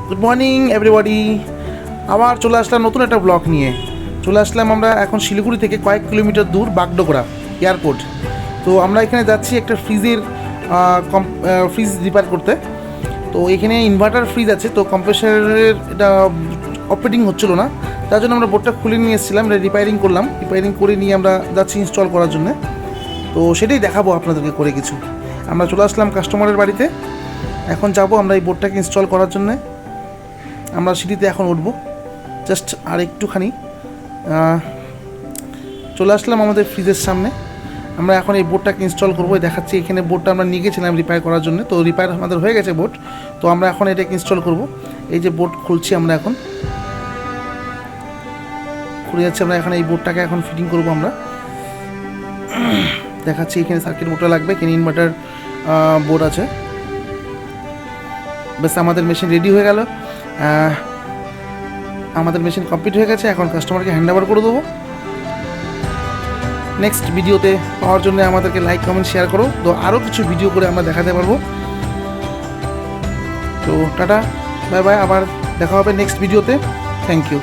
Good morning everybody. আবার চলে আসলাম নতুন একটা ব্লগ নিয়ে। চলে আসলাম আমরা এখন শিলিগুড়ি থেকে কয়েক কিলোমিটার দূর বাগডোগরা এয়ারপোর্ট। তো আমরা এখানে যাচ্ছি একটা ফ্রিজ রিপেয়ার করতে। তো এখানে ইনভার্টার ফ্রিজ আছে, তো কম্প্রেসারের এটা অপারেটিং হচ্ছিলো না, তার জন্য আমরা বোর্ডটা খুলে নিয়ে এসেছিলাম, এটা রিপেয়ারিং করলাম। রিপেয়ারিং করে নিয়ে আমরা যাচ্ছি ইনস্টল করার জন্য। তো সেটাই দেখাবো আপনাদেরকে করে কিছু। আমরা চলে আসলাম কাস্টমারের বাড়িতে, এখন যাব আমরা এই বোর্ডটাকে ইনস্টল করার জন্যে। আমরা সিঁড়িতে এখন উঠবো, জাস্ট আর একটুখানি চলে আসলাম আমাদের ফ্রিজের সামনে। আমরা এখন এই বোর্ডটাকে ইনস্টল করবো। দেখাচ্ছি এখানে বোর্ডটা আমরা নিয়ে গেছিলাম রিপেয়ার করার জন্য, তো রিপেয়ার আমাদের হয়ে গেছে বোর্ড। তো আমরা এখন এটাকে ইনস্টল করব। এই যে বোর্ড খুলছি আমরা, এখন খুলে যাচ্ছে। আমরা এখন এই বোর্ডটাকে এখন ফিটিং করবো আমরা। দেখাচ্ছি এখানে সার্কিট বোর্ডটা লাগবে, এখানে ইনভার্টার বোর্ড আছে। ব্যাস আমাদের মেশিন রেডি হয়ে গেল, আমাদের মেশিন কমপ্লিট হয়ে গেছে। এখন কাস্টমারকে হ্যান্ড ওভার করে দেবো। নেক্সট ভিডিওতে পাওয়ার জন্য আমাদেরকে লাইক কমেন্ট শেয়ার করো, তো আরও কিছু ভিডিও করে আমরা দেখাতে পারবো। তো টাটা, বাই বাই, আবার দেখা হবে নেক্সট ভিডিওতে। Thank you.